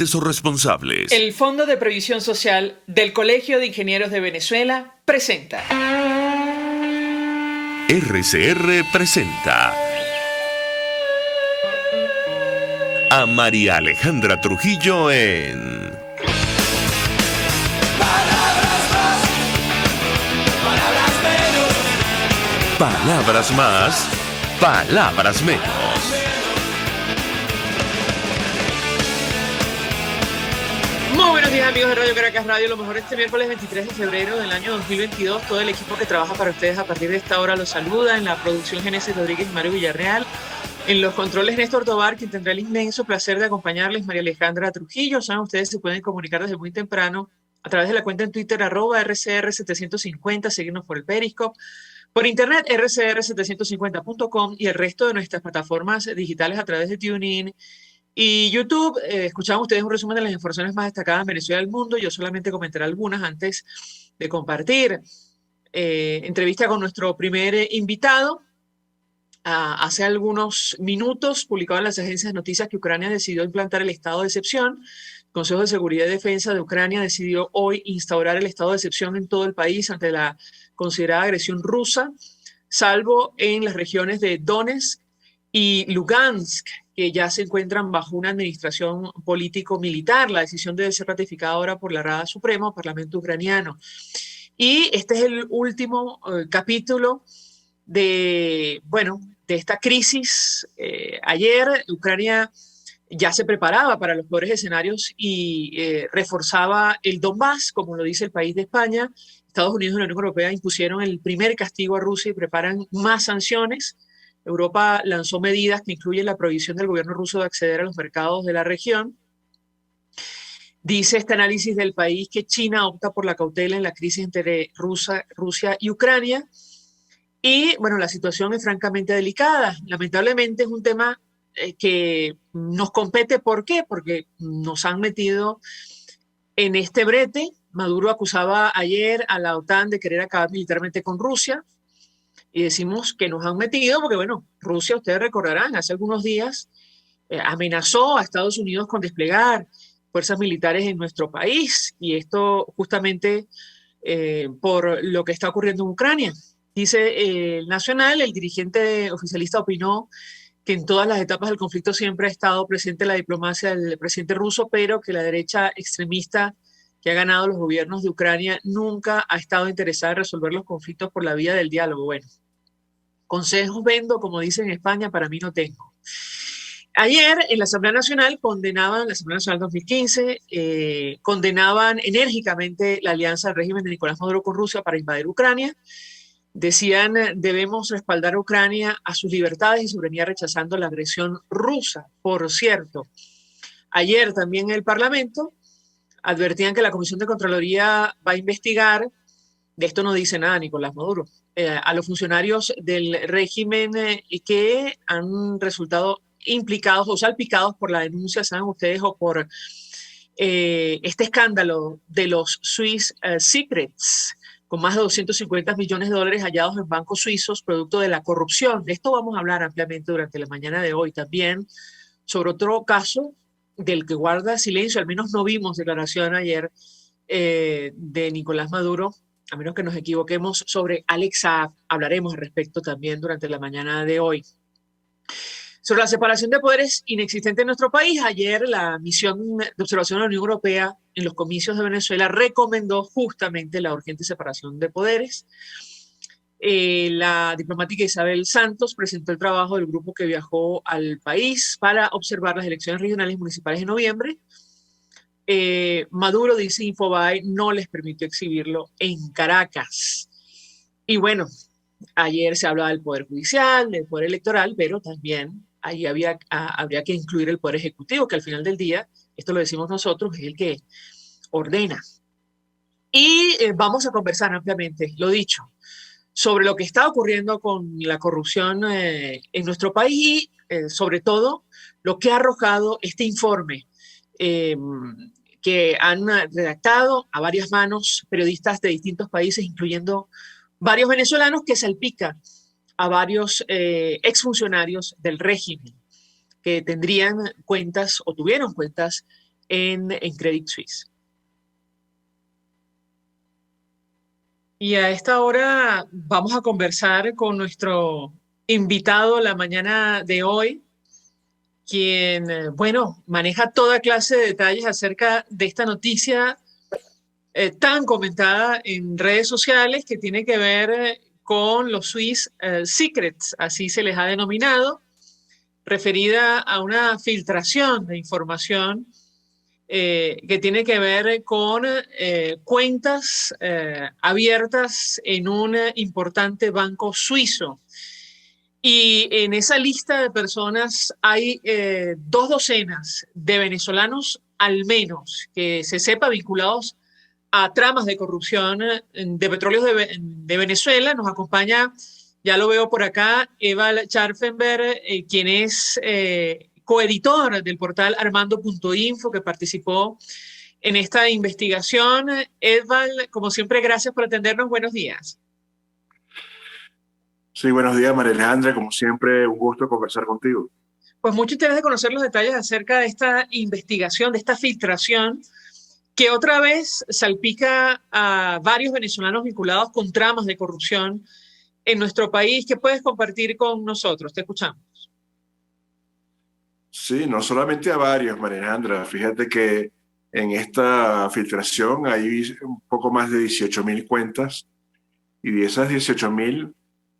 sus responsables. El Fondo de Previsión Social del Colegio de Ingenieros de Venezuela presenta. RCR presenta a María Alejandra Trujillo en Palabras más, palabras menos. Palabras más, palabras menos. Muy buenos días, amigos de Radio Caracas Radio. Lo mejor este miércoles 23 de febrero del año 2022. Todo el equipo que trabaja para ustedes a partir de esta hora los saluda. En la producción, Genesis Rodríguez y Mario Villarreal. En los controles, Néstor Tobar, quien tendrá el inmenso placer de acompañarles, María Alejandra Trujillo. Saben, ustedes se pueden comunicar desde muy temprano a través de la cuenta en Twitter, @RCR750, seguirnos por el Periscope, por internet, rcr750.com y el resto de nuestras plataformas digitales a través de TuneIn y YouTube. Escuchaban ustedes un resumen de las informaciones más destacadas en Venezuela y el mundo. Yo solamente comentaré algunas antes de compartir. Entrevista con nuestro primer invitado. Hace algunos minutos publicado en las agencias de noticias que Ucrania decidió implantar el estado de excepción. El Consejo de Seguridad y Defensa de Ucrania decidió hoy instaurar el estado de excepción en todo el país ante la considerada agresión rusa, salvo en las regiones de Donetsk y Lugansk, que ya se encuentran bajo una administración político-militar. La decisión debe ser ratificada ahora por la Rada Suprema o Parlamento ucraniano. Y este es el último capítulo de esta crisis. Ayer Ucrania ya se preparaba para los peores escenarios y reforzaba el Donbass, como lo dice el país de España. Estados Unidos y la Unión Europea impusieron el primer castigo a Rusia y preparan más sanciones. Europa lanzó medidas que incluyen la prohibición del gobierno ruso de acceder a los mercados de la región. Dice este análisis del país que China opta por la cautela en la crisis entre Rusia y Ucrania. Y bueno, la situación es francamente delicada. Lamentablemente es un tema que nos compete. ¿Por qué? Porque nos han metido en este brete. Maduro acusaba ayer a la OTAN de querer acabar militarmente con Rusia. Y decimos que nos han metido porque, bueno, Rusia, ustedes recordarán, hace algunos días amenazó a Estados Unidos con desplegar fuerzas militares en nuestro país. Y esto justamente por lo que está ocurriendo en Ucrania. Dice el Nacional, el dirigente oficialista opinó que en todas las etapas del conflicto siempre ha estado presente la diplomacia del presidente ruso, pero que la derecha extremista que ha ganado los gobiernos de Ucrania nunca ha estado interesada en resolver los conflictos por la vía del diálogo. Bueno, consejos vendo, como dicen en España, para mí no tengo. Ayer en la Asamblea Nacional la Asamblea Nacional 2015, condenaban enérgicamente la alianza del régimen de Nicolás Maduro con Rusia para invadir Ucrania. Decían, debemos respaldar a Ucrania a sus libertades y soberanía rechazando la agresión rusa. Por cierto, ayer también en el Parlamento advertían que la Comisión de Contraloría va a investigar, de esto no dice nada Nicolás Maduro, a los funcionarios del régimen que han resultado implicados o salpicados por la denuncia, saben ustedes, o por este escándalo de los Swiss Secrets, con más de 250 millones de dólares hallados en bancos suizos, producto de la corrupción. De esto vamos a hablar ampliamente durante la mañana de hoy también, sobre otro caso del que guarda silencio, al menos no vimos declaración ayer de Nicolás Maduro, a menos que nos equivoquemos, sobre Alex Saab. Hablaremos al respecto también durante la mañana de hoy. Sobre la separación de poderes inexistente en nuestro país, ayer la misión de observación de la Unión Europea en los comicios de Venezuela recomendó justamente la urgente separación de poderes. La diplomática Isabel Santos presentó el trabajo del grupo que viajó al país para observar las elecciones regionales y municipales de noviembre. Maduro, dice Infobae, no les permitió exhibirlo en Caracas. Y bueno, ayer se hablaba del Poder Judicial, del Poder Electoral, pero también ahí habría que incluir el Poder Ejecutivo, que al final del día, esto lo decimos nosotros, es el que ordena. Y vamos a conversar ampliamente, lo dicho, sobre lo que está ocurriendo con la corrupción en nuestro país y sobre todo lo que ha arrojado este informe que han redactado a varias manos periodistas de distintos países, incluyendo varios venezolanos que salpican a varios exfuncionarios del régimen que tendrían cuentas o tuvieron cuentas en Credit Suisse. Y a esta hora vamos a conversar con nuestro invitado la mañana de hoy, quien, bueno, maneja toda clase de detalles acerca de esta noticia tan comentada en redes sociales que tiene que ver con los Swiss Secrets, así se les ha denominado, referida a una filtración de información que tiene que ver con cuentas abiertas en un importante banco suizo. Y en esa lista de personas hay 2 docenas de venezolanos, al menos, que se sepa vinculados a tramas de corrupción de petróleos de Venezuela. Nos acompaña, ya lo veo por acá, Eval Scharfenberg, quien es coeditor del portal armando.info, que participó en esta investigación. Eval, como siempre, gracias por atendernos. Buenos días. Sí, buenos días, María Alejandra. Como siempre, un gusto conversar contigo. Pues mucho interés de conocer los detalles acerca de esta investigación, de esta filtración, que otra vez salpica a varios venezolanos vinculados con tramas de corrupción en nuestro país. ¿Qué puedes compartir con nosotros? Te escuchamos. Sí, no solamente a varios, María Alejandra. Fíjate que en esta filtración hay un poco más de 18.000 cuentas, y de esas 18.000,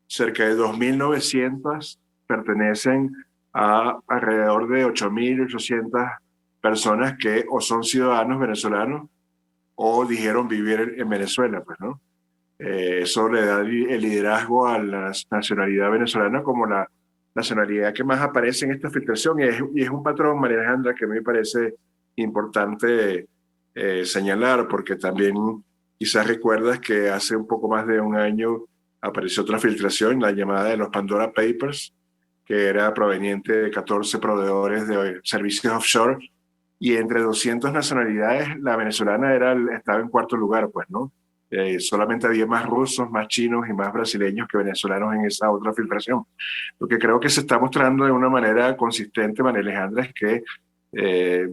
cerca de 2.900 pertenecen a alrededor de 8.800 personas que o son ciudadanos venezolanos o dijeron vivir en Venezuela, pues, ¿no? Eso le da el liderazgo a la nacionalidad venezolana como la nacionalidad que más aparece en esta filtración, y es un patrón, María Alejandra, que me parece importante señalar, porque también quizás recuerdas que hace un poco más de un año apareció otra filtración, la llamada de los Pandora Papers, que era proveniente de 14 proveedores de servicios offshore, y entre 200 nacionalidades la venezolana estaba en cuarto lugar, pues, ¿no? Solamente había más rusos, más chinos y más brasileños que venezolanos en esa otra filtración. Lo que creo que se está mostrando de una manera consistente, María Alejandra, es que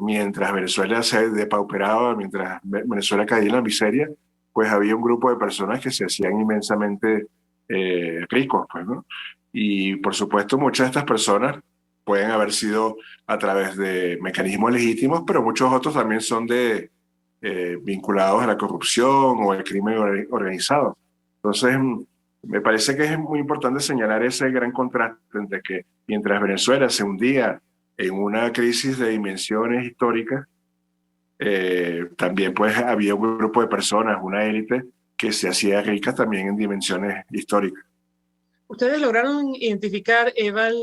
mientras Venezuela se depauperaba, mientras Venezuela caía en la miseria, pues había un grupo de personas que se hacían inmensamente ricos, pues, ¿no? Y por supuesto muchas de estas personas pueden haber sido a través de mecanismos legítimos, pero muchos otros también son vinculados a la corrupción o al crimen organizado. Entonces, me parece que es muy importante señalar ese gran contraste entre que mientras Venezuela se hundía en una crisis de dimensiones históricas, también pues había un grupo de personas, una élite, que se hacía rica también en dimensiones históricas. Ustedes lograron identificar, Eval,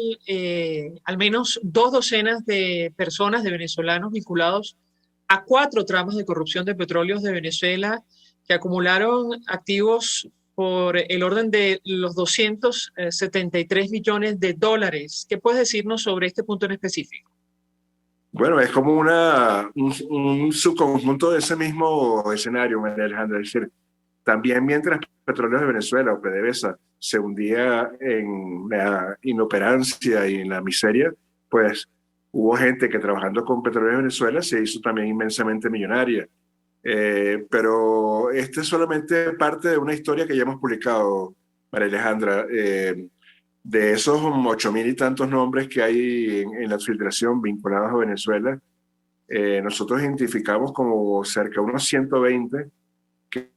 al menos 2 docenas de personas, de venezolanos vinculados a 4 tramas de corrupción de petróleos de Venezuela, que acumularon activos por el orden de los 273 millones de dólares. ¿Qué puedes decirnos sobre este punto en específico? Bueno, es como un subconjunto de ese mismo escenario, María Alejandra. Es decir, también mientras Petróleos de Venezuela o PDVSA se hundía en la inoperancia y en la miseria, pues hubo gente que trabajando con Petróleos de Venezuela se hizo también inmensamente millonaria. Pero este es solamente parte de una historia que ya hemos publicado, María Alejandra. De esos 8.000 y tantos nombres que hay en la filtración vinculados a Venezuela, nosotros identificamos como cerca de unos 120 que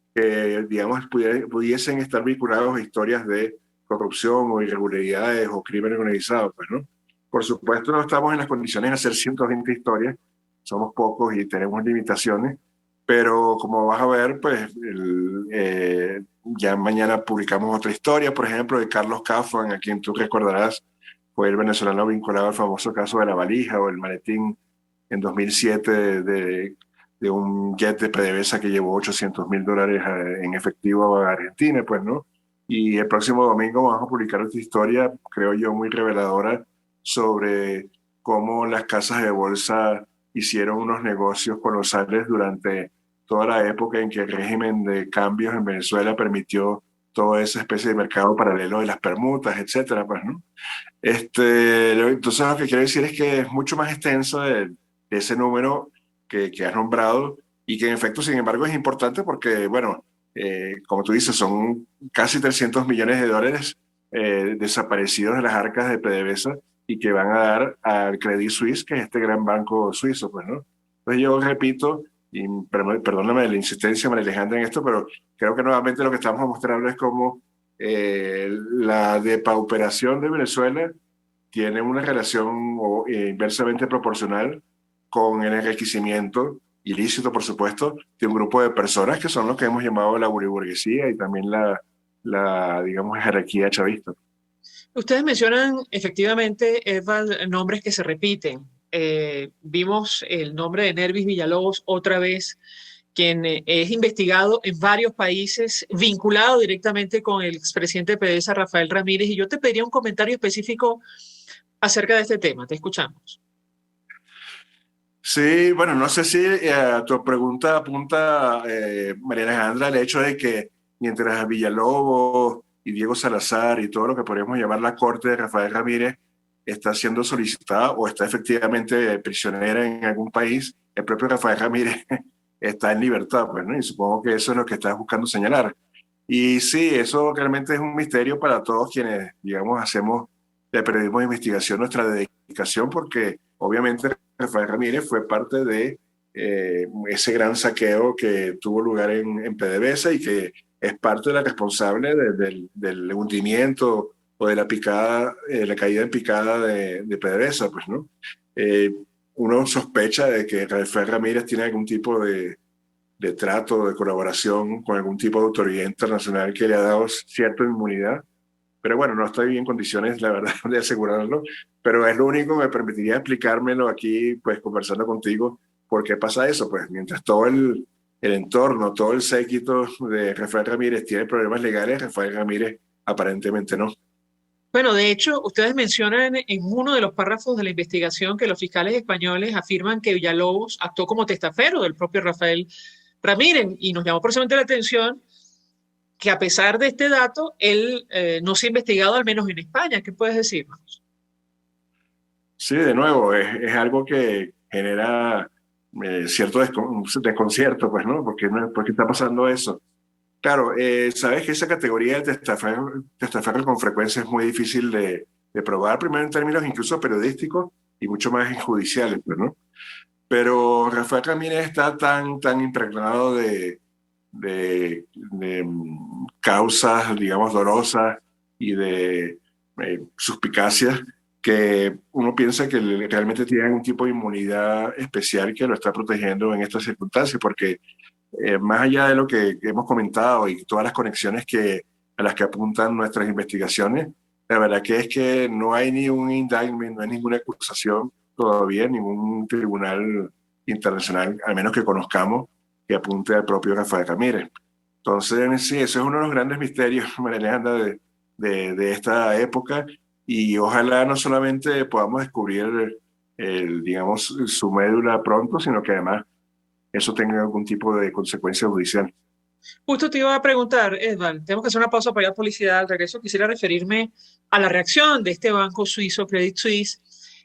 digamos, pudiesen estar vinculados a historias de corrupción o irregularidades o crimen organizado, pues, ¿no? Por supuesto, no estamos en las condiciones de hacer 120 historias, somos pocos y tenemos limitaciones, pero como vas a ver, pues ya mañana publicamos otra historia, por ejemplo, de Carlos Cafan, a quien tú recordarás, fue el venezolano vinculado al famoso caso de la valija o el maletín en 2007 de un jet de PDVSA que llevó $800.000 en efectivo a Argentina, pues, ¿no? Y el próximo domingo vamos a publicar otra historia, creo yo, muy reveladora sobre cómo las casas de bolsa hicieron unos negocios colosales durante toda la época en que el régimen de cambios en Venezuela permitió toda esa especie de mercado paralelo de las permutas, etcétera, pues, ¿no? Entonces lo que quiero decir es que es mucho más extenso de ese número que has nombrado y que en efecto, sin embargo, es importante porque, bueno, como tú dices, son casi 300 millones de dólares desaparecidos de las arcas de PDVSA y que van a dar al Credit Suisse, que es este gran banco suizo, pues, ¿no? Entonces yo repito, y perdóname la insistencia, María Alejandra, en esto, pero creo que nuevamente lo que estamos mostrando es cómo la depauperación de Venezuela tiene una relación inversamente proporcional con el enriquecimiento ilícito, por supuesto, de un grupo de personas que son los que hemos llamado la burguesía y también digamos, jerarquía chavista. Ustedes mencionan efectivamente, Edvald, nombres que se repiten. Vimos el nombre de Nervis Villalobos otra vez, quien es investigado en varios países, vinculado directamente con el expresidente de PDVSA, Rafael Ramírez, y yo te pediría un comentario específico acerca de este tema. Te escuchamos. Sí, bueno, no sé si tu pregunta apunta, María Alejandra, al hecho de que mientras Villalobos y Diego Salazar y todo lo que podríamos llamar la corte de Rafael Ramírez está siendo solicitada o está efectivamente prisionera en algún país, el propio Rafael Ramírez está en libertad, pues, ¿no? Y supongo que eso es lo que estás buscando señalar. Y sí, eso realmente es un misterio para todos quienes, digamos, hacemos de periodismo de investigación nuestra dedicación, porque obviamente Rafael Ramírez fue parte de ese gran saqueo que tuvo lugar en PDVSA y que es parte de la responsable del hundimiento o de la caída en picada de PDVSA, pues, ¿no? Uno sospecha de que Rafael Ramírez tiene algún tipo de trato, de colaboración con algún tipo de autoridad internacional que le ha dado cierta inmunidad. Pero bueno, no estoy en condiciones, la verdad, de asegurarlo, pero es lo único que me permitiría explicármelo aquí, pues conversando contigo, por qué pasa eso. Pues mientras todo el entorno, todo el séquito de Rafael Ramírez tiene problemas legales, Rafael Ramírez aparentemente no. Bueno, de hecho, ustedes mencionan en uno de los párrafos de la investigación que los fiscales españoles afirman que Villalobos actuó como testaferro del propio Rafael Ramírez, y nos llamó precisamente la atención que a pesar de este dato, él no se ha investigado, al menos en España. ¿Qué puedes decirnos? Sí, de nuevo, es algo que genera cierto desconcierto, pues, ¿no? ¿Por qué está pasando eso? Claro, sabes que esa categoría de testaferro con frecuencia es muy difícil de probar, primero en términos incluso periodísticos y mucho más en judiciales, pues, ¿no? Pero Rafael Ramírez está tan impregnado de causas, digamos, dolorosas y de suspicacias, que uno piensa que realmente tiene un tipo de inmunidad especial que lo está protegiendo en estas circunstancias, porque más allá de lo que hemos comentado y todas las conexiones a las que apuntan nuestras investigaciones, la verdad que es que no hay ni un indictment, no hay ninguna acusación todavía en ningún tribunal internacional, al menos que conozcamos, que apunte al propio Rafael Ramírez. Entonces, sí, eso es uno de los grandes misterios, María Alejandra, de esta época, y ojalá no solamente podamos descubrir, digamos, su médula pronto, sino que además eso tenga algún tipo de consecuencia judicial. Justo te iba a preguntar, Edvald, tenemos que hacer una pausa para ir a publicidad. Al regreso quisiera referirme a la reacción de este banco suizo, Credit Suisse.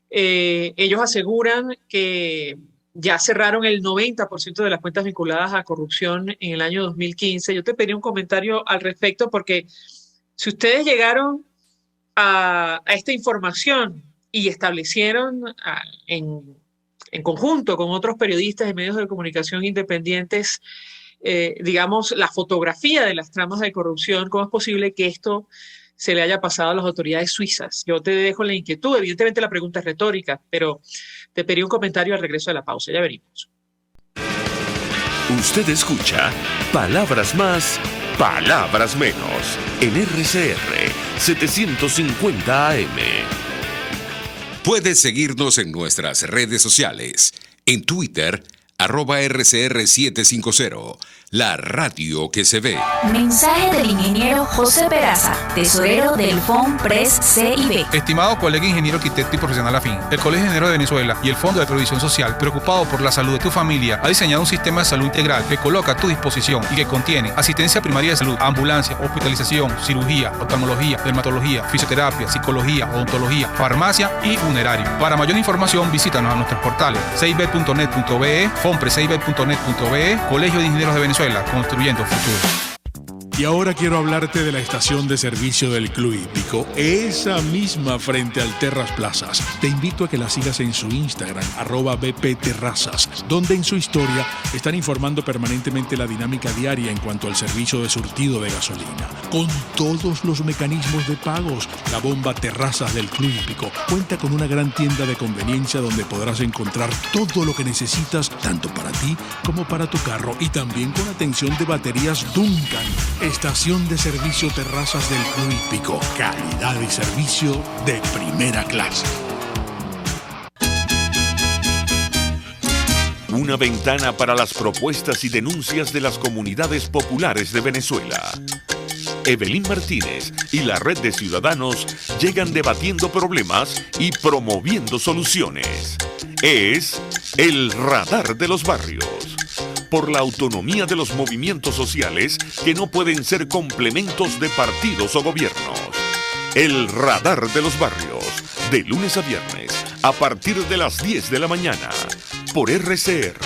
Ellos aseguran que ya cerraron el 90% de las cuentas vinculadas a corrupción en el año 2015. Yo te pedí un comentario al respecto porque si ustedes llegaron a esta información y establecieron en conjunto con otros periodistas y medios de comunicación independientes, digamos, la fotografía de las tramas de corrupción, ¿cómo es posible que esto se le haya pasado a las autoridades suizas? Yo te dejo la inquietud. Evidentemente la pregunta es retórica, pero te pedí un comentario al regreso de la pausa. Ya venimos. Usted escucha Palabras Más, Palabras Menos en RCR 750 AM. Puedes seguirnos en nuestras redes sociales. En Twitter, @RCR750, la radio que se ve. Mensaje del ingeniero José Peraza, tesorero del FONPRES CIB. Estimado colega ingeniero arquitecto y profesional afín, el Colegio de Ingenieros de Venezuela y el Fondo de Previsión Social, preocupado por la salud de tu familia, ha diseñado un sistema de salud integral que coloca a tu disposición y que contiene asistencia primaria de salud, ambulancia, hospitalización, cirugía, oftalmología, dermatología, fisioterapia, psicología, odontología, farmacia y funerario. Para mayor información, visítanos a nuestros portales cib.net.be, fonprescib.net.be, Colegio de Ingenieros de Venezuela, construyendo futuro. Y ahora quiero hablarte de la estación de servicio del Club Hípico, esa misma frente al Terras Plazas. Te invito a que la sigas en su Instagram, @bpterrazas, donde en su historia están informando permanentemente la dinámica diaria en cuanto al servicio de surtido de gasolina. Con todos los mecanismos de pagos, la bomba Terrazas del Club Hípico cuenta con una gran tienda de conveniencia donde podrás encontrar todo lo que necesitas, tanto para ti como para tu carro, y también con atención de baterías Duncan. Estación de servicio Terrazas del Club Hípico. Calidad y servicio de primera clase. Una ventana para las propuestas y denuncias de las comunidades populares de Venezuela. Evelyn Martínez y la Red de Ciudadanos llegan debatiendo problemas y promoviendo soluciones. Es el Radar de los Barrios. Por la autonomía de los movimientos sociales que no pueden ser complementos de partidos o gobiernos. El Radar de los Barrios, de lunes a viernes, a partir de las 10 de la mañana, por RCR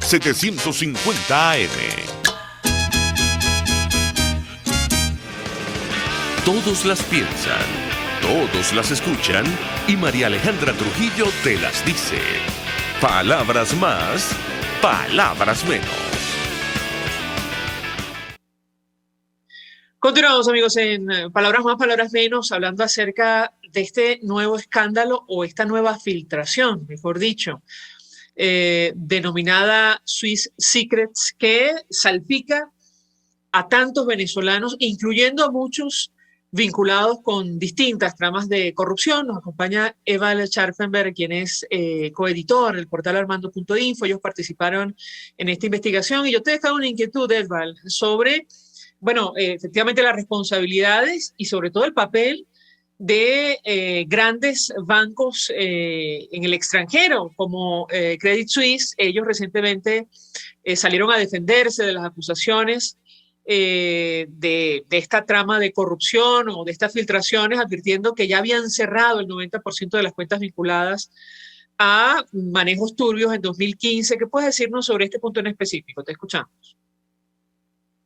750 AM. Todos las piensan, todos las escuchan y María Alejandra Trujillo te las dice. Palabras más, palabras menos. Continuamos, amigos, en Palabras Más, Palabras Menos, hablando acerca de este nuevo escándalo o esta nueva filtración, mejor dicho, denominada Swiss Secrets, que salpica a tantos venezolanos, incluyendo a muchos vinculados con distintas tramas de corrupción. Nos acompaña Eval Scharfenberg, quien es coeditor del portal armando.info. Ellos participaron en esta investigación y yo te he dejado una inquietud, Eval, sobre, bueno, efectivamente las responsabilidades y sobre todo el papel de grandes bancos en el extranjero, como Credit Suisse. Ellos recientemente salieron a defenderse de las acusaciones de esta trama de corrupción o de estas filtraciones, advirtiendo que ya habían cerrado el 90% de las cuentas vinculadas a manejos turbios en 2015. ¿Qué puedes decirnos sobre este punto en específico? Te escuchamos.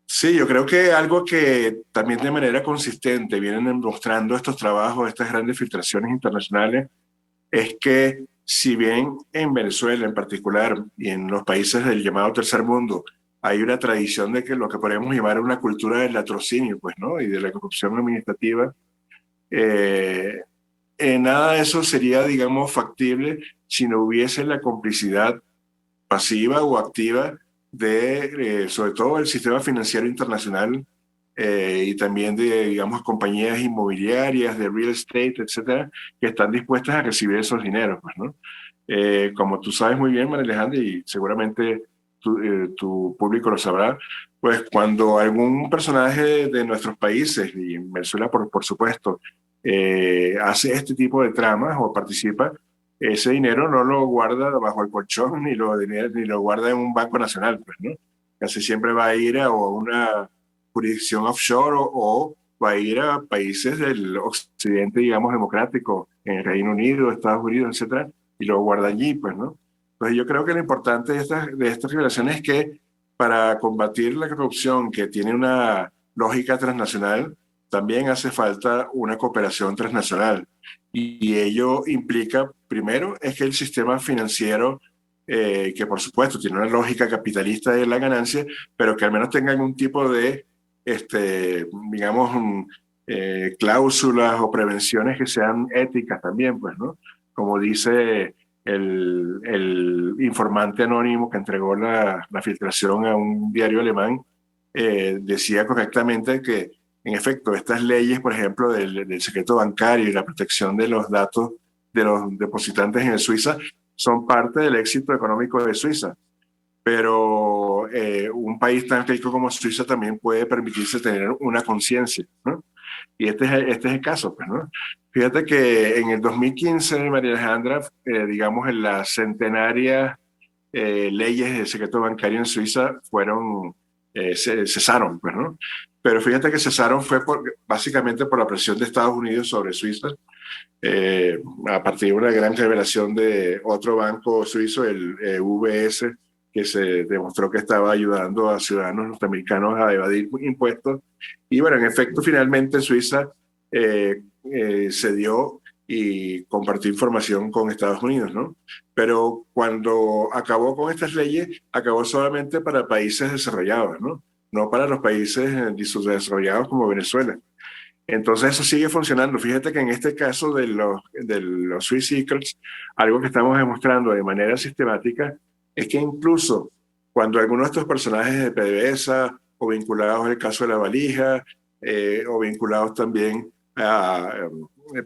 Sí, yo creo que algo que también de manera consistente vienen mostrando estos trabajos, estas grandes filtraciones internacionales, es que si bien en Venezuela en particular y en los países del llamado tercer mundo hay una tradición de que lo que podemos llamar una cultura del latrocinio, pues, ¿no? Y de la corrupción administrativa, nada de eso sería, digamos, factible si no hubiese la complicidad pasiva o activa de, sobre todo, el sistema financiero internacional y también de, digamos, compañías inmobiliarias, de real estate, etcétera, que están dispuestas a recibir esos dineros, pues, ¿no? Como tú sabes muy bien, María Alejandra, y seguramente tu público lo sabrá, pues cuando algún personaje de nuestros países, y en Venezuela por supuesto, hace este tipo de tramas o participa, ese dinero no lo guarda bajo el colchón ni lo guarda en un banco nacional, pues, ¿no? Casi siempre va a ir a una jurisdicción offshore o va a ir a países del occidente, digamos, democrático, en el Reino Unido, Estados Unidos, etcétera, y lo guarda allí, pues, ¿no? Entonces yo creo que lo importante de estas revelaciones es que para combatir la corrupción que tiene una lógica transnacional, también hace falta una cooperación transnacional. Y ello implica, primero, es que el sistema financiero, que por supuesto tiene una lógica capitalista de la ganancia, pero que al menos tenga algún tipo de, digamos, cláusulas o prevenciones que sean éticas también, pues, ¿no? Como dice el informante anónimo que entregó la filtración a un diario alemán, decía correctamente que, en efecto, estas leyes, por ejemplo, del secreto bancario y la protección de los datos de los depositantes en Suiza, son parte del éxito económico de Suiza. Pero un país tan rico como Suiza también puede permitirse tener una conciencia, ¿no? Y este es el caso, pues, ¿no? Fíjate que en el 2015, María Alejandra, digamos, en las centenarias leyes de secreto bancario en Suiza cesaron, pues, ¿no? Pero fíjate que cesaron fue básicamente por la presión de Estados Unidos sobre Suiza, a partir de una gran revelación de otro banco suizo, el UBS, que se demostró que estaba ayudando a ciudadanos norteamericanos a evadir impuestos. Y bueno, en efecto, finalmente Suiza cedió y compartió información con Estados Unidos, ¿no? Pero cuando acabó con estas leyes, acabó solamente para países desarrollados, ¿no? No para los países desarrollados como Venezuela. Entonces eso sigue funcionando. Fíjate que en este caso de los Swiss Secrets, algo que estamos demostrando de manera sistemática es que incluso cuando algunos de estos personajes de PDVSA o vinculados al caso de la valija o vinculados también a,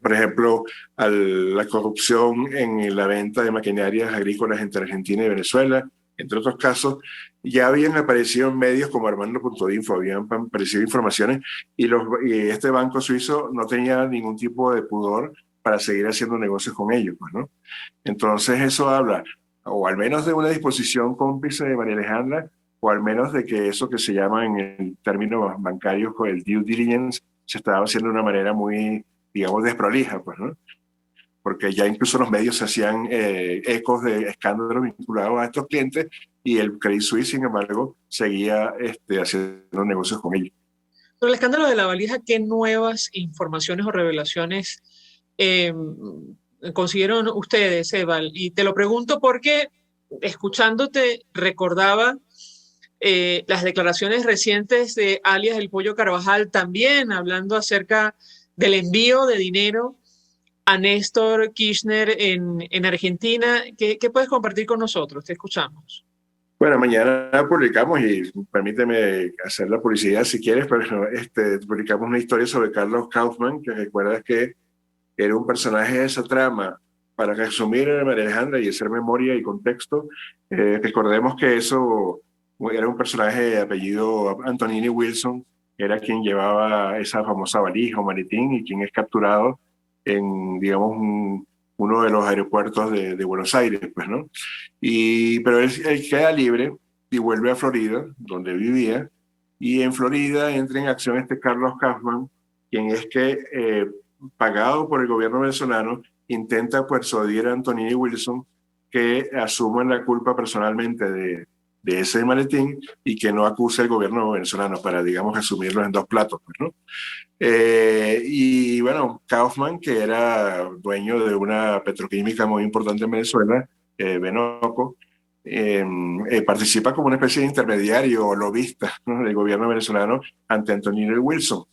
por ejemplo, a la corrupción en la venta de maquinarias agrícolas entre Argentina y Venezuela, entre otros casos, ya habían aparecido en medios como Armando.info, habían aparecido informaciones y este banco suizo no tenía ningún tipo de pudor para seguir haciendo negocios con ellos, pues, ¿no? Entonces eso habla, o al menos de una disposición cómplice de María Alejandra, o al menos de que eso que se llama en el término bancario con el due diligence se estaba haciendo de una manera muy, digamos, desprolija, pues, ¿no? Porque ya incluso los medios se hacían ecos de escándalos vinculados a estos clientes y el Credit Suisse, sin embargo, seguía haciendo negocios con ellos. Sobre el escándalo de la valija, ¿qué nuevas informaciones o revelaciones consiguieron ustedes, Eval? Y te lo pregunto porque, escuchándote, recordaba las declaraciones recientes de alias El Pollo Carvajal, también hablando acerca del envío de dinero a Néstor Kirchner en Argentina. ¿Qué puedes compartir con nosotros? Te escuchamos. Bueno, mañana publicamos, y permíteme hacer la publicidad si quieres, pero publicamos una historia sobre Carlos Kaufmann, que recuerdas que era un personaje de esa trama. Para resumir, María Alejandra, y hacer memoria y contexto, recordemos que eso era un personaje de apellido Antonini Wilson, era quien llevaba esa famosa valija o maletín y quien es capturado en, digamos, uno de los aeropuertos de Buenos Aires, pues, ¿no? Pero él queda libre y vuelve a Florida, donde vivía, y en Florida entra en acción este Carlos Kaufmann, quien es que, pagado por el gobierno venezolano, intenta persuadir a Antonini Wilson que asuman la culpa personalmente de ese maletín y que no acuse al gobierno venezolano para, digamos, asumirlo en dos platos, pues, ¿no? Y bueno, Kaufmann, que era dueño de una petroquímica muy importante en Venezuela, Benoco, participa como una especie de intermediario o lobista, ¿no?, del gobierno venezolano ante Antonino Wilson.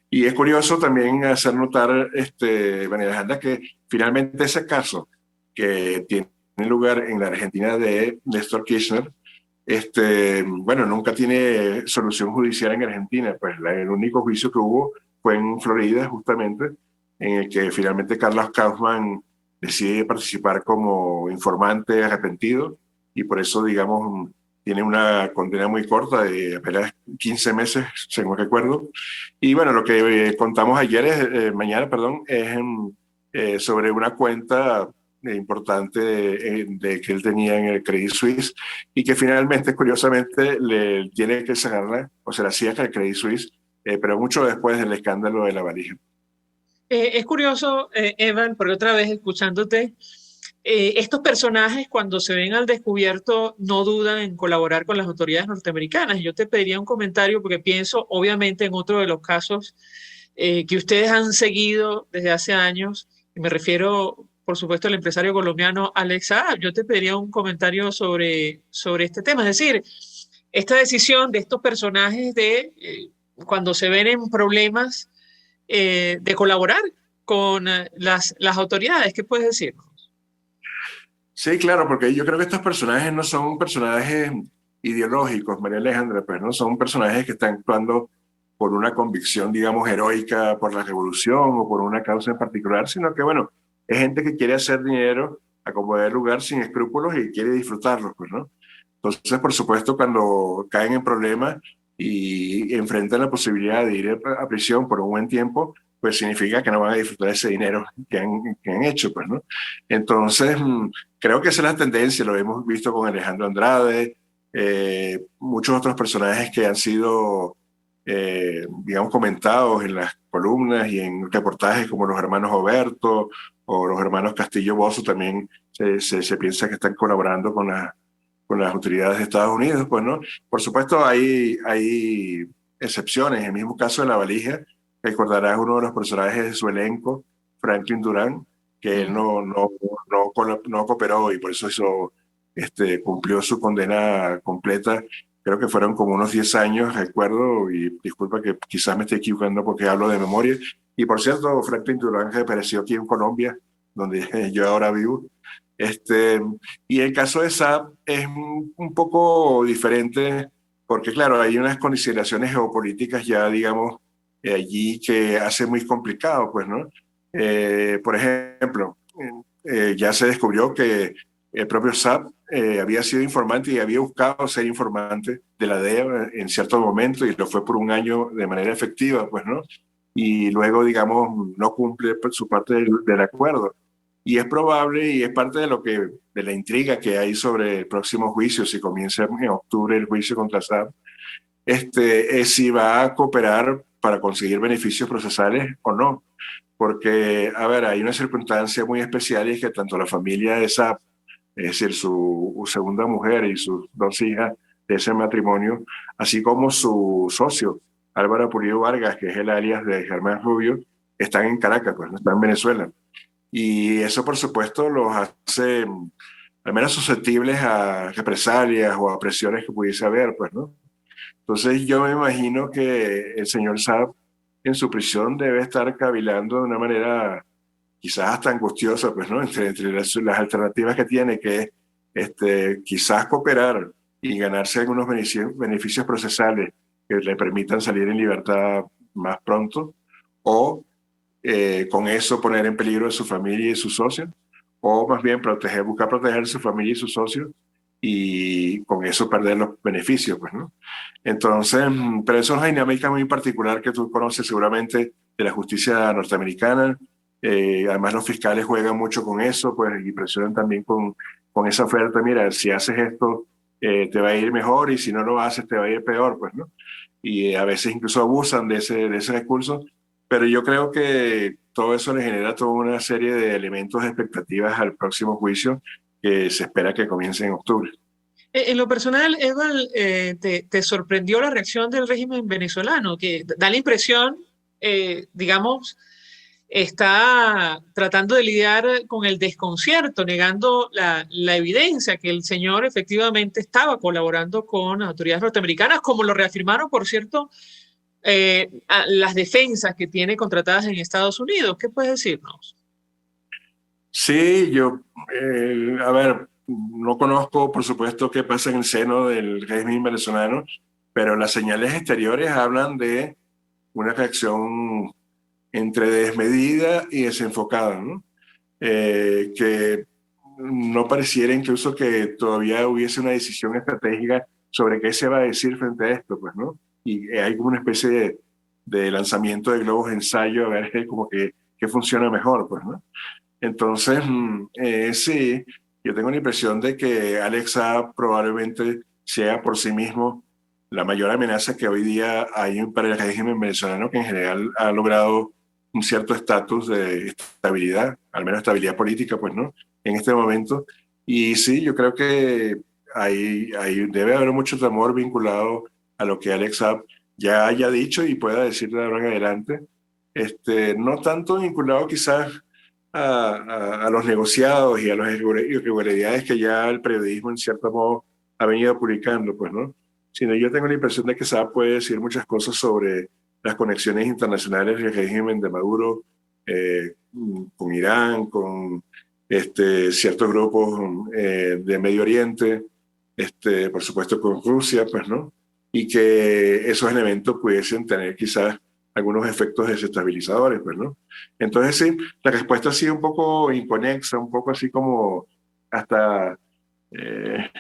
Y es curioso también hacer notar, María Alejandra, que finalmente ese caso que tiene lugar en la Argentina de Néstor Kirchner, bueno, nunca tiene solución judicial en Argentina. Pues el único juicio que hubo fue en Florida, justamente, en el que finalmente Carlos Kaufmann decide participar como informante arrepentido y por eso, digamos, tiene una condena muy corta de apenas 15 meses, según recuerdo. Y bueno, lo que contamos mañana, es sobre una cuenta importante de que él tenía en el Credit Suisse y que finalmente, curiosamente, le tiene que cerrarla, o se la cierra el Credit Suisse, pero mucho después del escándalo de la valija. Es curioso, Evan, porque otra vez escuchándote, estos personajes cuando se ven al descubierto no dudan en colaborar con las autoridades norteamericanas. Yo te pediría un comentario porque pienso obviamente en otro de los casos que ustedes han seguido desde hace años, y me refiero por supuesto al empresario colombiano Alex Saab. Yo te pediría un comentario sobre este tema, es decir, esta decisión de estos personajes de cuando se ven en problemas de colaborar con las autoridades. ¿Qué puedes decirnos? Sí, claro, porque yo creo que estos personajes no son personajes ideológicos, María Alejandra, pues no son personajes que están actuando por una convicción, digamos, heroica por la revolución o por una causa en particular, sino que, bueno, es gente que quiere hacer dinero a como dé lugar sin escrúpulos y quiere disfrutarlos, pues, ¿no? Entonces, por supuesto, cuando caen en problemas y enfrentan la posibilidad de ir a prisión por un buen tiempo, pues significa que no van a disfrutar ese dinero que han hecho, pues, ¿no? Entonces, creo que esa es la tendencia, lo hemos visto con Alejandro Andrade, muchos otros personajes que han sido, digamos, comentados en las columnas y en reportajes como los hermanos Oberto o los hermanos Castillo Bozo también se piensa que están colaborando con las autoridades de Estados Unidos, pues, ¿no? Por supuesto, hay excepciones. En el mismo caso de La Valija, recordarás uno de los personajes de su elenco, Franklin Durán, que él no cooperó y por eso cumplió su condena completa. Creo que fueron como unos 10 años, recuerdo, y disculpa que quizás me esté equivocando porque hablo de memoria. Y por cierto, Franklin Durán apareció aquí en Colombia, donde yo ahora vivo. Y el caso de Saab es un poco diferente porque, claro, hay unas consideraciones geopolíticas ya, digamos, allí que hace muy complicado, pues, ¿no? Por ejemplo, ya se descubrió que el propio Saab había sido informante y había buscado ser informante de la DEA en cierto momento y lo fue por un año de manera efectiva, pues, ¿no? Y luego, digamos, no cumple su parte del acuerdo. Y es probable y es parte de la intriga que hay sobre el próximo juicio, si comienza en octubre el juicio contra Saab, es si va a cooperar para conseguir beneficios procesales o no. Porque, a ver, hay una circunstancia muy especial y es que tanto la familia de Saab, es decir, su segunda mujer y sus 2 hijas de ese matrimonio, así como su socio, Álvaro Pulido Vargas, que es el alias de Germán Rubio, están en Caracas, pues, están en Venezuela. Y eso, por supuesto, los hace al menos susceptibles a represalias o a presiones que pudiese haber, pues, ¿no? Entonces yo me imagino que el señor Saab en su prisión debe estar cavilando de una manera quizás hasta angustiosa, pues, ¿no? Entre las alternativas que tiene, que es quizás cooperar y ganarse algunos beneficios procesales que le permitan salir en libertad más pronto, o con eso poner en peligro a su familia y sus socios, o más bien buscar proteger a su familia y sus socios y con eso perder los beneficios, pues, ¿no? Entonces, pero eso es una dinámica muy particular que tú conoces seguramente de la justicia norteamericana. Además, los fiscales juegan mucho con eso, pues, y presionan también con esa oferta. Mira, si haces esto, te va a ir mejor, y si no lo haces, te va a ir peor, pues, ¿no? Y a veces incluso abusan de ese recurso. Pero yo creo que todo eso le genera toda una serie de elementos de expectativas al próximo juicio que se espera que comience en octubre. En lo personal, Edward, ¿te sorprendió la reacción del régimen venezolano? Que da la impresión, digamos, está tratando de lidiar con el desconcierto, negando la evidencia que el señor efectivamente estaba colaborando con autoridades norteamericanas, como lo reafirmaron, por cierto, las defensas que tiene contratadas en Estados Unidos. ¿Qué puedes decirnos? Sí, a ver, no conozco, por supuesto, qué pasa en el seno del régimen venezolano, pero las señales exteriores hablan de una reacción entre desmedida y desenfocada, ¿no? Que no pareciera incluso que todavía hubiese una decisión estratégica sobre qué se va a decir frente a esto, pues, ¿no? Y hay como una especie de lanzamiento de globos de ensayo a ver como que funciona mejor, pues, ¿no? Entonces, sí, yo tengo la impresión de que Alex Saab probablemente sea por sí mismo la mayor amenaza que hoy día hay para el régimen venezolano, que en general ha logrado un cierto estatus de estabilidad, al menos estabilidad política, pues, ¿no? En este momento. Y sí, yo creo que debe haber mucho temor vinculado a lo que Alex Saab ya haya dicho y pueda decir de ahora en adelante. No tanto vinculado quizás a los negociados y a las irregularidades que ya el periodismo en cierto modo ha venido publicando, pues, ¿no? Sino yo tengo la impresión de que Saab puede decir muchas cosas sobre las conexiones internacionales del régimen de Maduro con Irán, con ciertos grupos de Medio Oriente, por supuesto con Rusia, pues, ¿no? Y que esos elementos pudiesen tener quizás algunos efectos desestabilizadores, pues, ¿no? Entonces, sí, la respuesta ha sido un poco inconexa, un poco así como hasta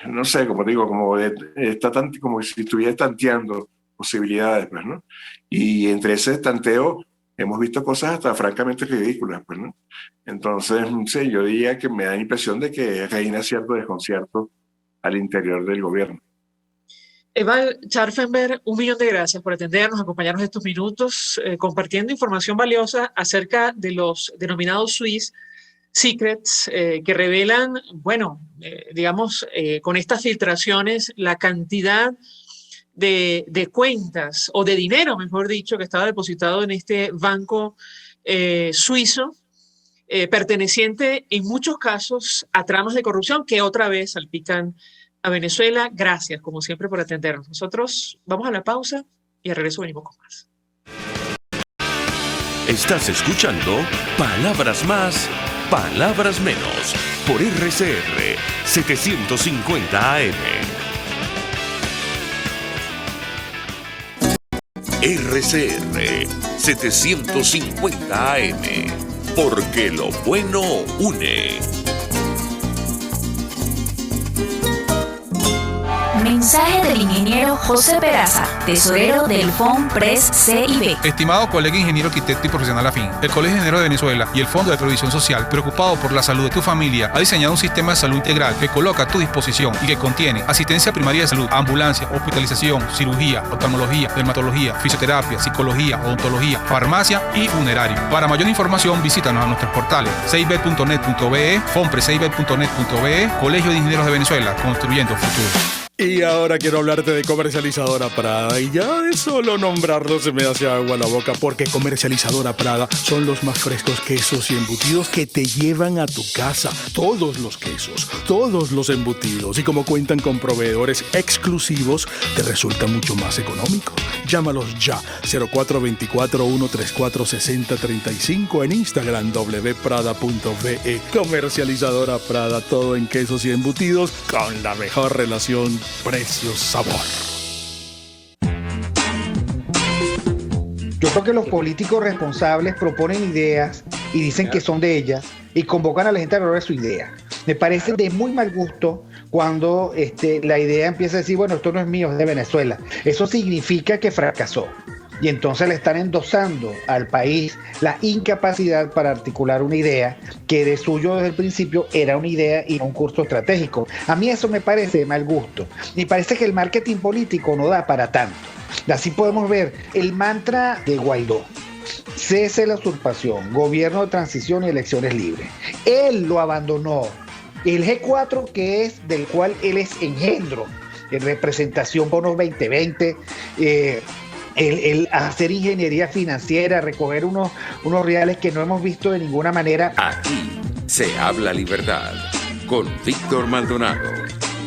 no sé, como digo, está como si estuviera tanteando posibilidades, pues, ¿no? Y entre ese tanteo hemos visto cosas hasta francamente ridículas, pues, ¿no? Entonces, no sé, yo diría que me da la impresión de que reina cierto desconcierto al interior del gobierno. Eval Scharfenberg, 1.000.000 de gracias por atendernos, acompañarnos estos minutos, compartiendo información valiosa acerca de los denominados Swiss Secrets, que revelan, bueno, digamos, con estas filtraciones, la cantidad de cuentas, o de dinero, mejor dicho, que estaba depositado en este banco suizo, perteneciente en muchos casos a tramas de corrupción que otra vez salpican a Venezuela. Gracias, como siempre, por atendernos. Nosotros vamos a la pausa y al regreso venimos con más. Estás escuchando Palabras Más, Palabras Menos, por RCR 750 AM. RCR 750 AM, porque lo bueno une. Mensaje del ingeniero José Peraza, tesorero del FONPRES CIB. Estimado colega ingeniero arquitecto y profesional afín, el Colegio de Ingenieros de Venezuela y el Fondo de Previsión Social, preocupado por la salud de tu familia, ha diseñado un sistema de salud integral que coloca a tu disposición y que contiene asistencia primaria de salud, ambulancia, hospitalización, cirugía, oftalmología, dermatología, fisioterapia, psicología, odontología, farmacia y funerario. Para mayor información, visítanos a nuestros portales cib.net.be, fonprescib.net.be, Colegio de Ingenieros de Venezuela, construyendo futuro. Y ahora quiero hablarte de Comercializadora Prada. Y ya de solo nombrarlo se me hace agua la boca, porque Comercializadora Prada son los más frescos quesos y embutidos que te llevan a tu casa. Todos los quesos, todos los embutidos. Y como cuentan con proveedores exclusivos, te resulta mucho más económico. Llámalos ya, 0424-134-6035, en Instagram wprada.ve. Comercializadora Prada, todo en quesos y embutidos con la mejor relación precio-sabor. Yo creo que los políticos responsables proponen ideas y dicen que son de ellas y convocan a la gente a lograr su idea. Me parece de muy mal gusto cuando la idea empieza a decir, bueno, esto no es mío, es de Venezuela. Eso significa que fracasó. Y entonces le están endosando al país la incapacidad para articular una idea que de suyo desde el principio era una idea y no un curso estratégico. A mí eso me parece de mal gusto. Me parece que el marketing político no da para tanto. Así podemos ver el mantra de Guaidó: cese la usurpación, gobierno de transición y elecciones libres. Él lo abandonó. El G4, que es del cual él es engendro, en representación bonos 2020, el hacer ingeniería financiera, recoger unos reales que no hemos visto de ninguna manera. Aquí se habla libertad con Víctor Maldonado,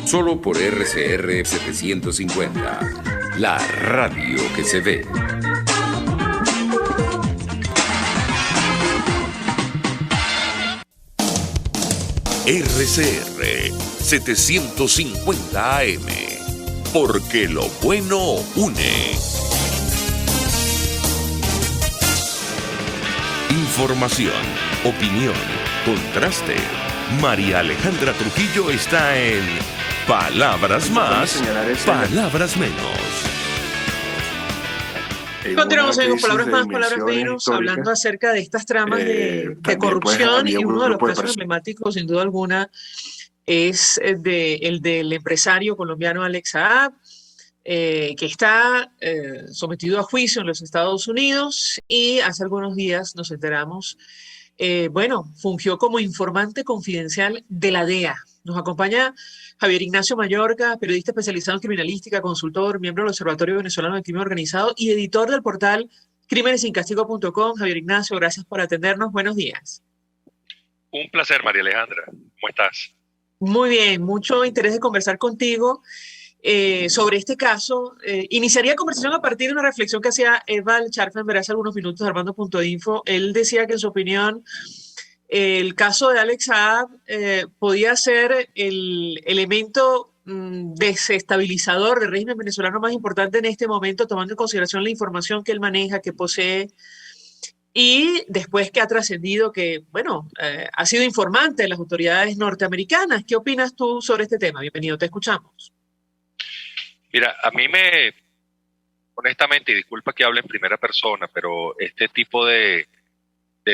solo por RCR 750, la radio que se ve. RCR 750 AM, porque lo bueno une. Información, opinión, contraste. María Alejandra Trujillo está en Palabras Más, Palabras Menos. Continuamos en Palabras Más, Palabras Menos, hablando acerca de estas tramas de corrupción, y uno de los casos emblemáticos, sin duda alguna, es el del empresario colombiano Alex Saab, que está sometido a juicio en los Estados Unidos, y hace algunos días nos enteramos, fungió como informante confidencial de la DEA. Nos acompaña Javier Ignacio Mayorga, periodista especializado en criminalística, consultor, miembro del Observatorio Venezolano del Crimen Organizado y editor del portal crímenesincastigo.com. Javier Ignacio, gracias por atendernos. Buenos días. Un placer, María Alejandra. ¿Cómo estás? Muy bien, mucho interés de conversar contigo sobre este caso. Iniciaría conversación a partir de una reflexión que hacía Eval Scharfenberg hace algunos minutos de Armando.info. Él decía que, en su opinión, el caso de Alex Saab podía ser el elemento desestabilizador del régimen venezolano más importante en este momento, tomando en consideración la información que él maneja, que posee, y después que ha trascendido que, bueno, ha sido informante de las autoridades norteamericanas. ¿Qué opinas tú sobre este tema? Bienvenido, te escuchamos. Mira, honestamente, y disculpa que hable en primera persona, pero este tipo de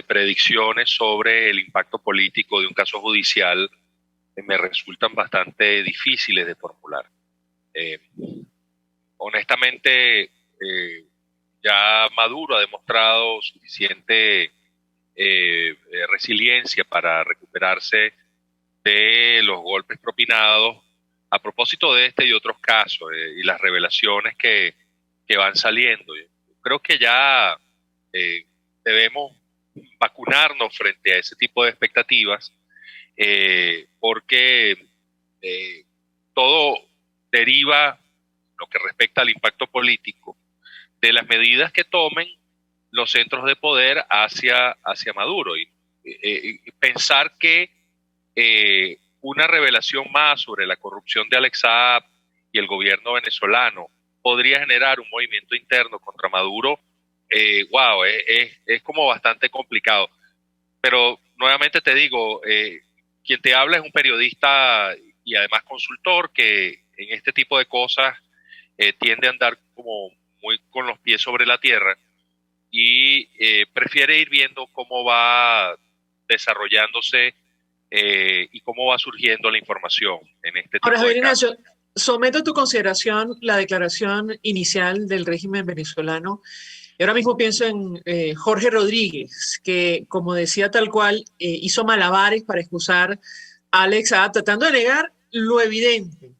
predicciones sobre el impacto político de un caso judicial me resultan bastante difíciles de formular. Honestamente, ya Maduro ha demostrado suficiente resiliencia para recuperarse de los golpes propinados a propósito de este y otros casos y las revelaciones que van saliendo. Creo que ya debemos vacunarnos frente a ese tipo de expectativas porque todo deriva, lo que respecta al impacto político, de las medidas que tomen los centros de poder hacia Maduro. Y pensar que una revelación más sobre la corrupción de Alex Saab y el gobierno venezolano podría generar un movimiento interno contra Maduro, es como bastante complicado. Pero nuevamente te digo, quien te habla es un periodista y además consultor que en este tipo de cosas tiende a andar como muy con los pies sobre la tierra y prefiere ir viendo cómo va desarrollándose y cómo va surgiendo la información en este tipo Ahora, de Javier casos. Ignacio, someto a tu consideración la declaración inicial del régimen venezolano. Y ahora mismo pienso en Jorge Rodríguez, que, como decía tal cual, hizo malabares para excusar a Alex Saab, tratando de negar lo evidente,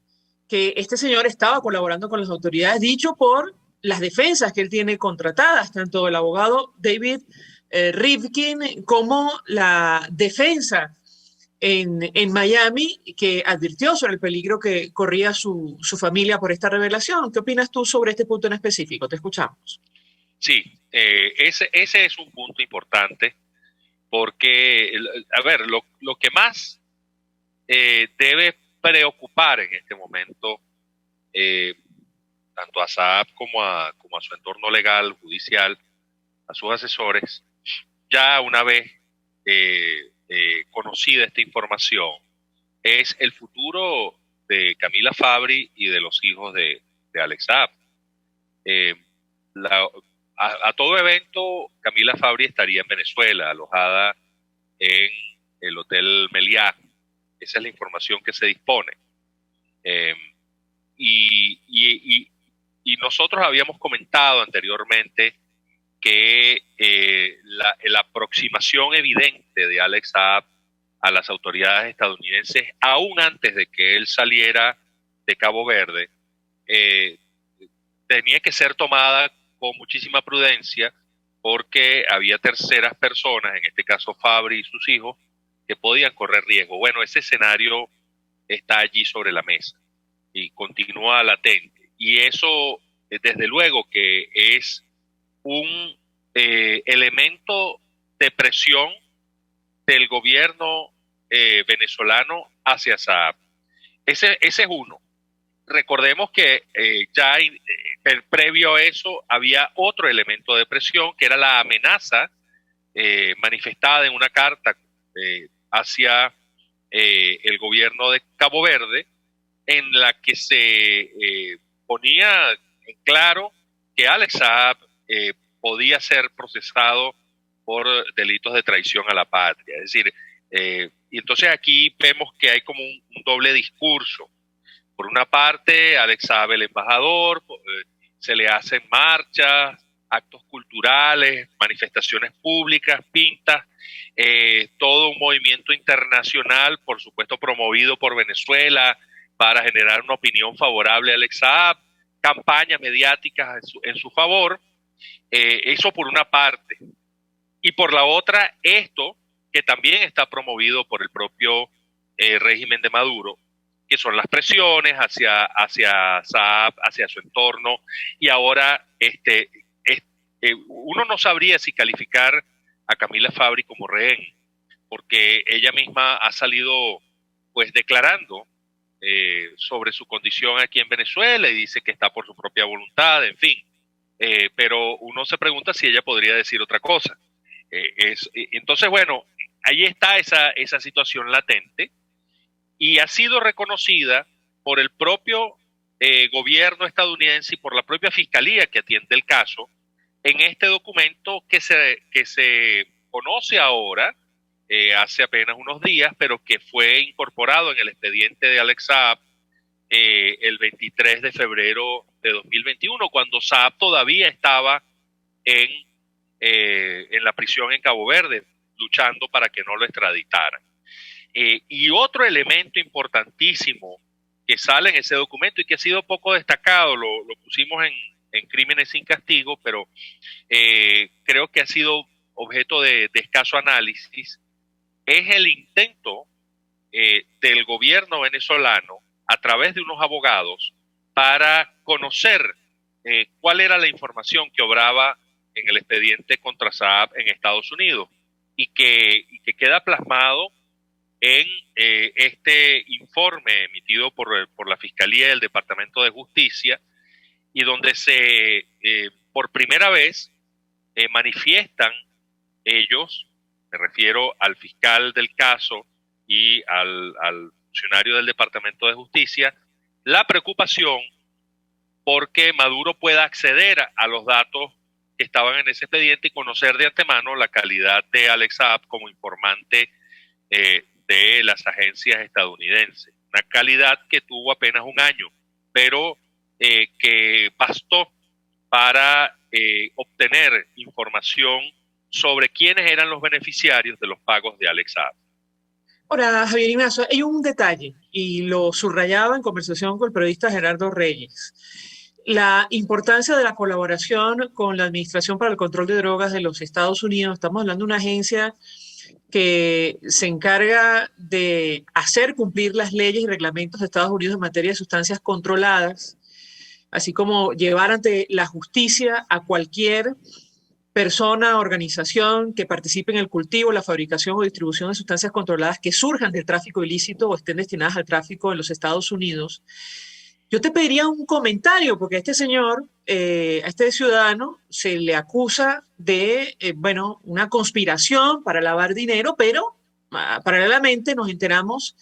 que este señor estaba colaborando con las autoridades, dicho por las defensas que él tiene contratadas, tanto el abogado David Rivkin como la defensa en Miami, que advirtió sobre el peligro que corría su familia por esta revelación. ¿Qué opinas tú sobre este punto en específico? Te escuchamos. Sí, ese es un punto importante porque, a ver, lo que más debe preocupar en este momento tanto a Saab como a su entorno legal, judicial, a sus asesores, ya una vez conocida esta información, es el futuro de Camila Fabri y de los hijos de Alex Saab. A todo evento, Camila Fabri estaría en Venezuela, alojada en el Hotel Meliá. Esa es la información que se dispone. Y nosotros habíamos comentado anteriormente que la aproximación evidente de Alex Saab a las autoridades estadounidenses, aún antes de que él saliera de Cabo Verde, tenía que ser tomada con muchísima prudencia porque había terceras personas, en este caso Fabri y sus hijos, que podían correr riesgo. Bueno, ese escenario está allí sobre la mesa y continúa latente. Y eso, desde luego, que es un elemento de presión del gobierno venezolano hacia Saab. Ese es uno. Recordemos que ya previo a eso había otro elemento de presión, que era la amenaza manifestada en una carta hacia el gobierno de Cabo Verde, en la que se ponía en claro que Alex Saab podía ser procesado por delitos de traición a la patria. Es decir, y entonces aquí vemos que hay como un doble discurso. Por una parte, Alex Saab, el embajador, se le hacen marchas, actos culturales, manifestaciones públicas, pintas, todo un movimiento internacional, por supuesto promovido por Venezuela, para generar una opinión favorable a Alex Saab, campañas mediáticas en su favor, eso por una parte. Y por la otra, esto que también está promovido por el propio régimen de Maduro, que son las presiones hacia Saab, hacia su entorno, y ahora uno no sabría si calificar a Camila Fabri como rehén, porque ella misma ha salido pues declarando sobre su condición aquí en Venezuela y dice que está por su propia voluntad, en fin, pero uno se pregunta si ella podría decir otra cosa. Entonces, bueno, ahí está esa situación latente y ha sido reconocida por el propio gobierno estadounidense y por la propia fiscalía que atiende el caso en este documento que se conoce ahora, hace apenas unos días, pero que fue incorporado en el expediente de Alex Saab el 23 de febrero de 2021, cuando Saab todavía estaba en la prisión en Cabo Verde, luchando para que no lo extraditaran. Y otro elemento importantísimo que sale en ese documento y que ha sido poco destacado, lo pusimos en Crímenes sin Castigo, pero creo que ha sido objeto de escaso análisis, es el intento del gobierno venezolano, a través de unos abogados, para conocer cuál era la información que obraba en el expediente contra Saab en Estados Unidos y que queda plasmado en este informe emitido por la Fiscalía y el Departamento de Justicia, y donde por primera vez manifiestan ellos, me refiero al fiscal del caso y al funcionario del Departamento de Justicia, la preocupación porque Maduro pueda acceder a los datos que estaban en ese expediente y conocer de antemano la calidad de Alex Saab como informante de las agencias estadounidenses. Una calidad que tuvo apenas un año, pero que bastó para obtener información sobre quiénes eran los beneficiarios de los pagos de Alex Saab. Ahora, Javier Ignacio, hay un detalle, y lo subrayaba en conversación con el periodista Gerardo Reyes: la importancia de la colaboración con la Administración para el Control de Drogas de los Estados Unidos. Estamos hablando de una agencia que se encarga de hacer cumplir las leyes y reglamentos de Estados Unidos en materia de sustancias controladas, así como llevar ante la justicia a cualquier persona, organización que participe en el cultivo, la fabricación o distribución de sustancias controladas que surjan del tráfico ilícito o estén destinadas al tráfico en los Estados Unidos. Yo te pediría un comentario, porque a este señor, a este ciudadano, se le acusa de, una conspiración para lavar dinero, pero paralelamente nos enteramos,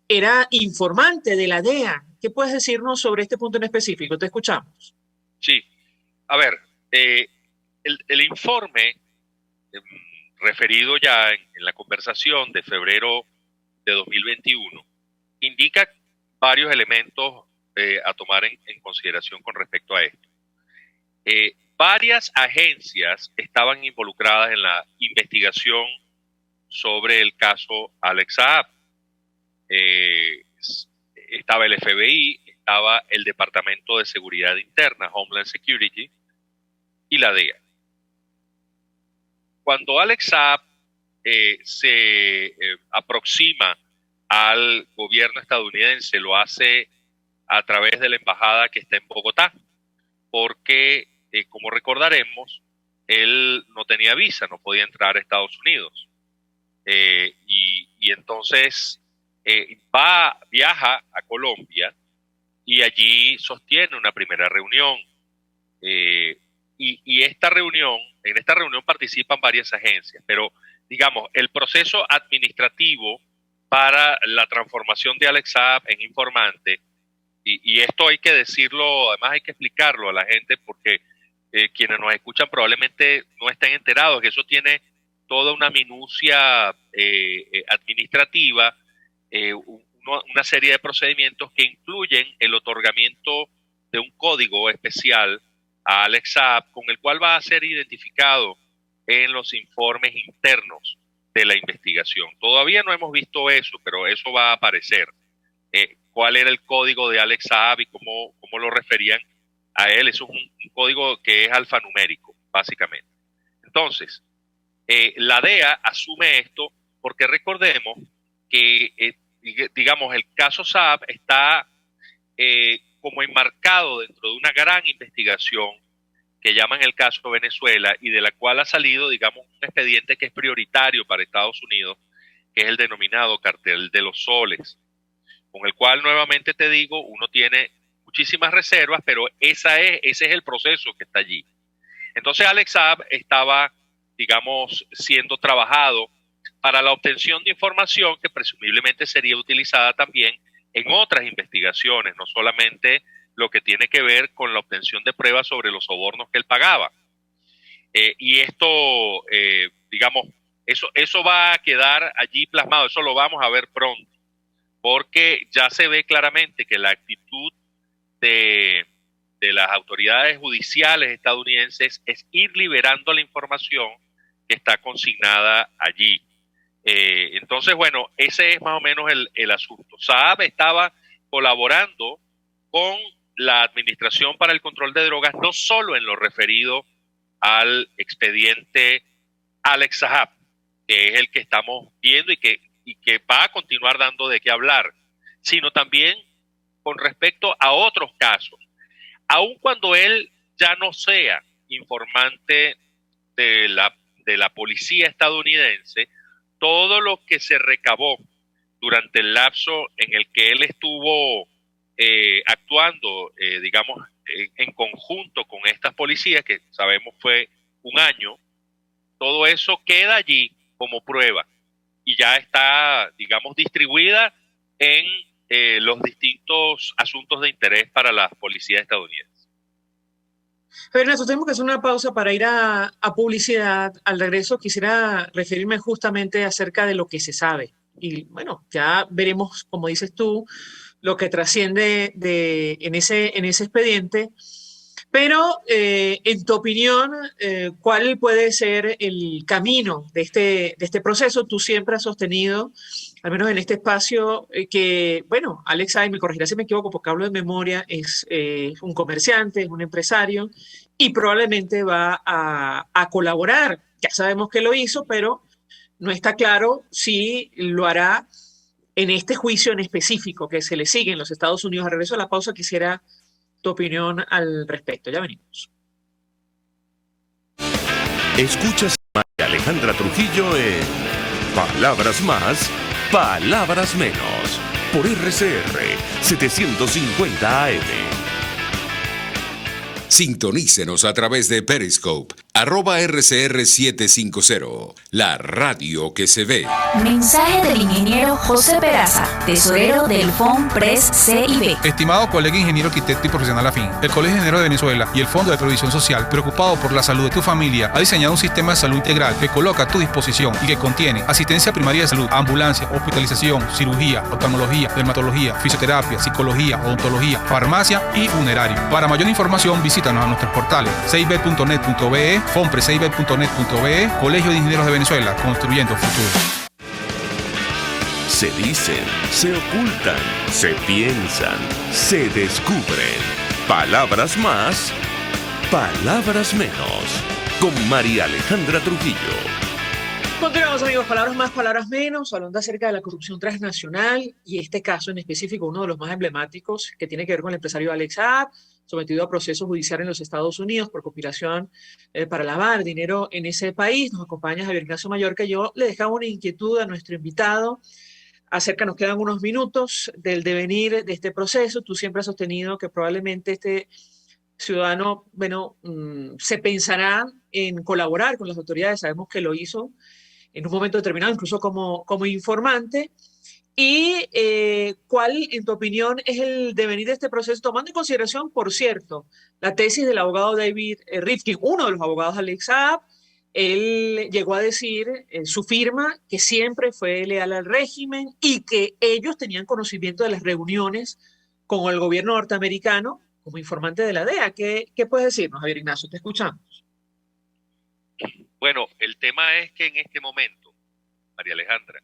era informante de la DEA. ¿Qué puedes decirnos sobre este punto en específico? Te escuchamos. Sí, a ver, el informe referido ya en la conversación de febrero de 2021 indica varios elementos a tomar en consideración con respecto a esto. Varias agencias estaban involucradas en la investigación sobre el caso Alex Saab. Estaba el FBI, estaba el Departamento de Seguridad Interna, Homeland Security, y la DEA. Cuando Alex Saab se aproxima al gobierno estadounidense, lo hace a través de la embajada que está en Bogotá, porque, como recordaremos, él no tenía visa, no podía entrar a Estados Unidos. Y entonces viaja a Colombia y allí sostiene una primera reunión. Y en esta reunión participan varias agencias, pero digamos, el proceso administrativo para la transformación de Alex Saab en informante, y esto hay que decirlo, además hay que explicarlo a la gente, porque quienes nos escuchan probablemente no estén enterados, que eso tiene toda una minucia administrativa, una serie de procedimientos que incluyen el otorgamiento de un código especial a Alex Saab, con el cual va a ser identificado en los informes internos de la investigación. Todavía no hemos visto eso, pero eso va a aparecer. ¿Cuál era el código de Alex Saab y cómo lo referían a él? Eso es un código que es alfanumérico, básicamente. Entonces, la DEA asume esto porque recordemos que, digamos, el caso Saab está como enmarcado dentro de una gran investigación que llaman el caso Venezuela, y de la cual ha salido, digamos, un expediente que es prioritario para Estados Unidos, que es el denominado Cartel de los Soles, con el cual, nuevamente te digo, uno tiene muchísimas reservas, pero ese es el proceso que está allí. Entonces Alex Saab estaba digamos, siendo trabajado para la obtención de información que presumiblemente sería utilizada también en otras investigaciones, no solamente lo que tiene que ver con la obtención de pruebas sobre los sobornos que él pagaba. Y esto, digamos, eso va a quedar allí plasmado, eso lo vamos a ver pronto, porque ya se ve claramente que la actitud de las autoridades judiciales estadounidenses es ir liberando la información que está consignada allí. Entonces, bueno, ese es más o menos el asunto. Saab estaba colaborando con la Administración para el Control de Drogas, no solo en lo referido al expediente Alex Saab, que es el que estamos viendo y que va a continuar dando de qué hablar, sino también con respecto a otros casos. Aun cuando él ya no sea informante de la policía estadounidense, todo lo que se recabó durante el lapso en el que él estuvo actuando, digamos, en conjunto con estas policías, que sabemos fue un año, todo eso queda allí como prueba y ya está, digamos, distribuida en los distintos asuntos de interés para las policías estadounidenses. Ernesto, tenemos que hacer una pausa para ir a publicidad. Al regreso quisiera referirme justamente acerca de lo que se sabe. Y bueno, ya veremos, como dices tú, lo que trasciende en ese expediente. Pero, en tu opinión, ¿cuál puede ser el camino de este proceso? Tú siempre has sostenido, al menos en este espacio, que, bueno, Alex Saab, me corregirá si me equivoco porque hablo de memoria, es un comerciante, es un empresario y probablemente va a colaborar. Ya sabemos que lo hizo, pero no está claro si lo hará en este juicio en específico que se le sigue en los Estados Unidos. Al regreso a la pausa quisiera tu opinión al respecto. Ya venimos. Escuchas a María Alejandra Trujillo en Palabras Más, Palabras Menos, por RCR 750 AM. Sintonícenos a través de Periscope, @RCR750, la radio que se ve. Mensaje del ingeniero José Peraza, tesorero del FONPRES CIB. Estimado colega ingeniero arquitecto y profesional afín, el Colegio de Ingenieros de Venezuela y el Fondo de Previsión Social, preocupado por la salud de tu familia, ha diseñado un sistema de salud integral que coloca a tu disposición y que contiene asistencia primaria de salud, ambulancia, hospitalización, cirugía, oftalmología, dermatología, fisioterapia, psicología, odontología, farmacia y funerario. Para mayor información, visítanos a nuestros portales cib.net.be, fonprescib.net.be, Colegio de Ingenieros de Venezuela, construyendo futuro. Se dicen, se ocultan, se piensan, se descubren. Palabras más, palabras menos. Con María Alejandra Trujillo. Continuamos, amigos. Palabras más, palabras menos, hablando acerca de la corrupción transnacional y este caso en específico, uno de los más emblemáticos, que tiene que ver con el empresario Alex Saab, sometido a proceso judicial en los Estados Unidos por conspiración para lavar dinero en ese país. Nos acompaña Javier Ignacio Mallorca. Yo le dejaba una inquietud a nuestro invitado acerca, nos quedan unos minutos, del devenir de este proceso. Tú siempre has sostenido que probablemente este ciudadano, bueno, se pensará en colaborar con las autoridades. Sabemos que lo hizo en un momento determinado, incluso como informante. ¿Y cuál, en tu opinión, es el devenir de este proceso, tomando en consideración, por cierto, la tesis del abogado David Rifkin, uno de los abogados de Alex Saab? Él llegó a decir en su firma que siempre fue leal al régimen y que ellos tenían conocimiento de las reuniones con el gobierno norteamericano como informante de la DEA. ¿Qué puedes decirnos, Javier Ignacio? Te escuchamos. Bueno, el tema es que en este momento, María Alejandra,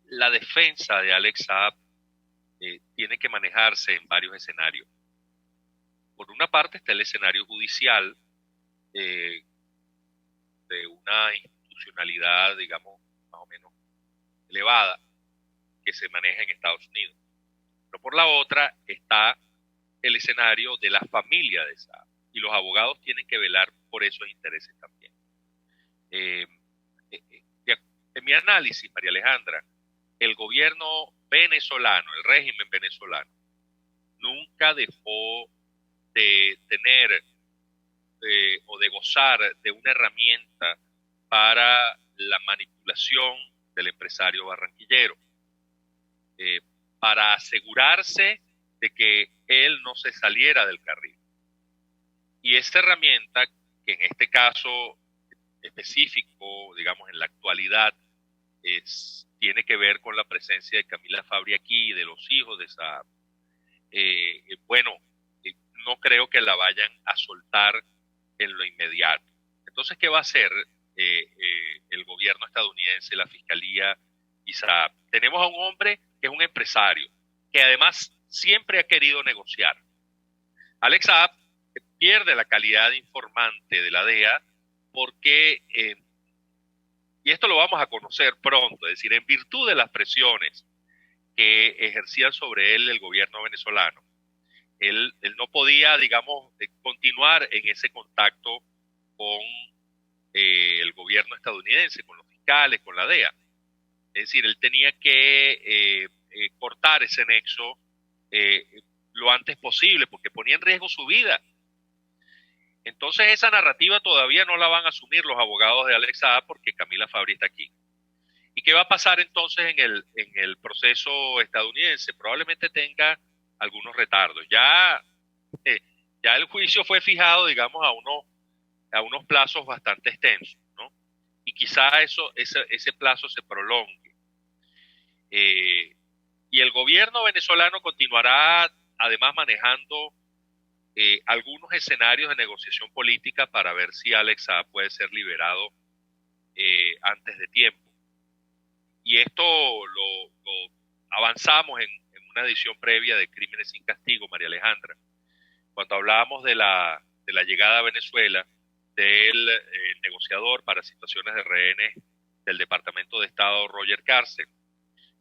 la defensa de Alex Saab tiene que manejarse en varios escenarios. Por una parte está el escenario judicial de una institucionalidad, digamos, más o menos elevada, que se maneja en Estados Unidos. Pero por la otra está el escenario de la familia de Saab, y los abogados tienen que velar por esos intereses también. En mi análisis, María Alejandra, el gobierno venezolano, el régimen venezolano, nunca dejó de tener o de gozar de una herramienta para la manipulación del empresario barranquillero, para asegurarse de que él no se saliera del carril. Y esta herramienta, que en este caso específico, digamos en la actualidad, tiene que ver con la presencia de Camila Fabri aquí y de los hijos de Saab. No creo que la vayan a soltar en lo inmediato. Entonces, ¿qué va a hacer el gobierno estadounidense, la fiscalía y Saab? Tenemos a un hombre que es un empresario, que además siempre ha querido negociar. Alex Saab pierde la calidad de informante de la DEA porque, y esto lo vamos a conocer pronto, es decir, en virtud de las presiones que ejercía sobre él el gobierno venezolano, él no podía, digamos, continuar en ese contacto con el gobierno estadounidense, con los fiscales, con la DEA. Es decir, él tenía que cortar ese nexo lo antes posible, porque ponía en riesgo su vida. Entonces esa narrativa todavía no la van a asumir los abogados de Alex Saab porque Camila Fabri está aquí. ¿Y qué va a pasar entonces en el proceso estadounidense? Probablemente tenga algunos retardos. Ya el juicio fue fijado, digamos, a unos plazos bastante extensos, ¿no? Y quizá ese plazo se prolongue. Y el gobierno venezolano continuará además manejando algunos escenarios de negociación política para ver si Alex Saab puede ser liberado antes de tiempo. Y esto lo avanzamos en una edición previa de Crímenes sin Castigo, María Alejandra, cuando hablábamos de la llegada a Venezuela del negociador para situaciones de rehenes del Departamento de Estado, Roger Carcel,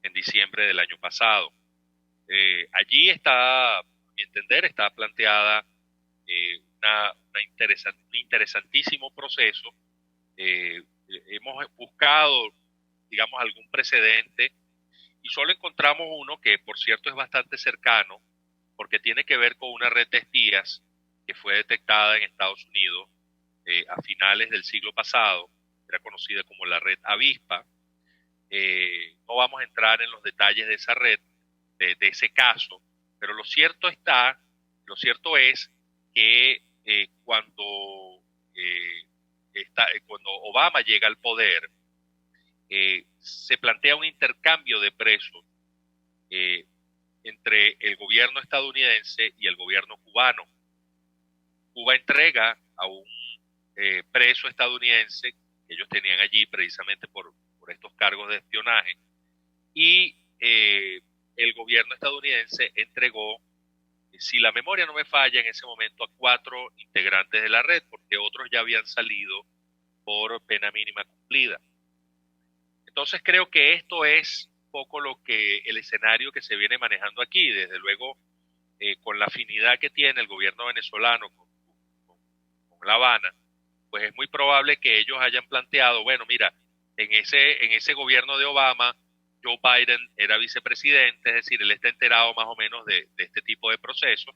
en diciembre del año pasado. Allí está, a mi entender, está planteada un interesantísimo proceso. Hemos buscado, digamos, algún precedente y solo encontramos uno que, por cierto, es bastante cercano porque tiene que ver con una red de espías que fue detectada en Estados Unidos a finales del siglo pasado. Era conocida como la red Avispa. No vamos a entrar en los detalles de esa red, de ese caso, pero lo cierto es que cuando Obama llega al poder, se plantea un intercambio de presos entre el gobierno estadounidense y el gobierno cubano. Cuba entrega a un preso estadounidense que ellos tenían allí precisamente por estos cargos de espionaje, y el gobierno estadounidense entregó, si la memoria no me falla, en ese momento a 4 integrantes de la red, porque otros ya habían salido por pena mínima cumplida. Entonces creo que esto es un poco el escenario que se viene manejando aquí. Desde luego, con la afinidad que tiene el gobierno venezolano con La Habana, pues es muy probable que ellos hayan planteado, bueno, mira, en ese gobierno de Obama, Joe Biden era vicepresidente, es decir, él está enterado más o menos de este tipo de procesos,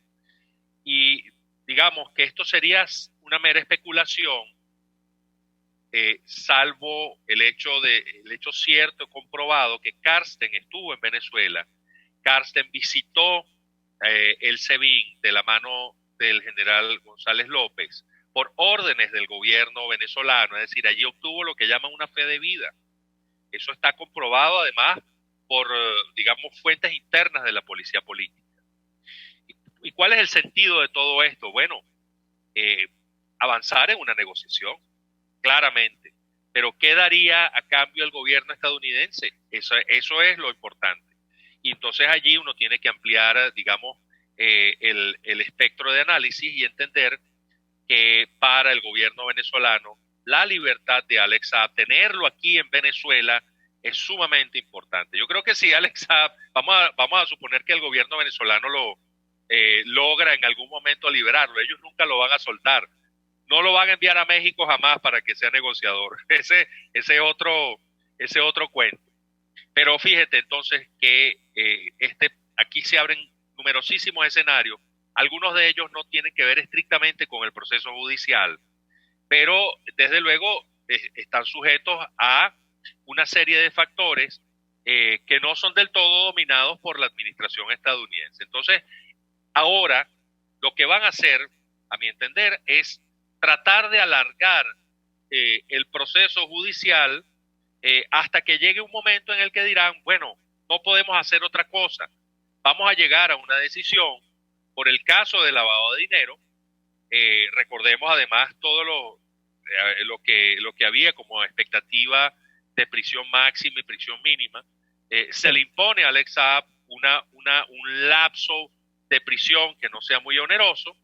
y digamos que esto sería una mera especulación, salvo el hecho cierto, comprobado, que Carsten estuvo en Venezuela. Carsten visitó el SEBIN de la mano del general González López por órdenes del gobierno venezolano, es decir, allí obtuvo lo que llaman una fe de vida. Eso está comprobado además por, digamos, fuentes internas de la policía política. ¿Y cuál es el sentido de todo esto? Bueno, avanzar en una negociación, claramente. Pero ¿qué daría a cambio el gobierno estadounidense? Eso es lo importante. Y entonces allí uno tiene que ampliar, digamos, el espectro de análisis y entender que para el gobierno venezolano la libertad de Alex Saab, tenerlo aquí en Venezuela, es sumamente importante. Yo creo que si Alex Saab, vamos a suponer que el gobierno venezolano logra en algún momento liberarlo, ellos nunca lo van a soltar. No lo van a enviar a México jamás para que sea negociador. Ese otro cuento. Pero fíjate entonces que aquí se abren numerosísimos escenarios Algunos de ellos no tienen que ver estrictamente con el proceso judicial, pero desde luego están sujetos a una serie de factores que no son del todo dominados por la administración estadounidense. Entonces, ahora lo que van a hacer, a mi entender, es tratar de alargar el proceso judicial hasta que llegue un momento en el que dirán, bueno, no podemos hacer otra cosa, vamos a llegar a una decisión por el caso de lavado de dinero. Recordemos además todo lo que había como expectativa de prisión máxima y prisión mínima. Se le impone a Alex Saab un lapso de prisión que no sea muy oneroso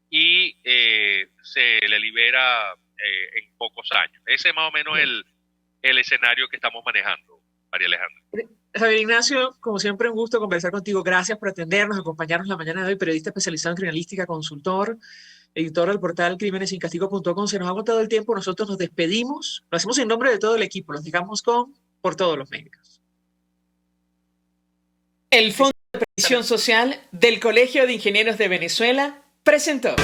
y se le libera en pocos años. Ese es más o menos el escenario que estamos manejando, María Alejandra. Javier Ignacio, como siempre, un gusto conversar contigo. Gracias por atendernos, acompañarnos la mañana de hoy. Periodista especializado en criminalística, consultor, editor del portal crimenesincastigo.com. Se nos ha agotado el tiempo, nosotros nos despedimos. Lo hacemos en nombre de todo el equipo. Los dejamos con Por Todos los Medios. El Fondo de Previsión Social del Colegio de Ingenieros de Venezuela presentó.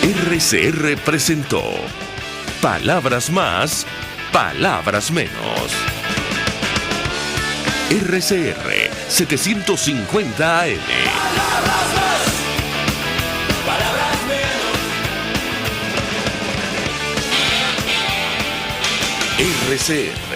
RCR presentó Palabras Más, Palabras Menos. RCR 750 AM. Palabras más, palabras menos. RCR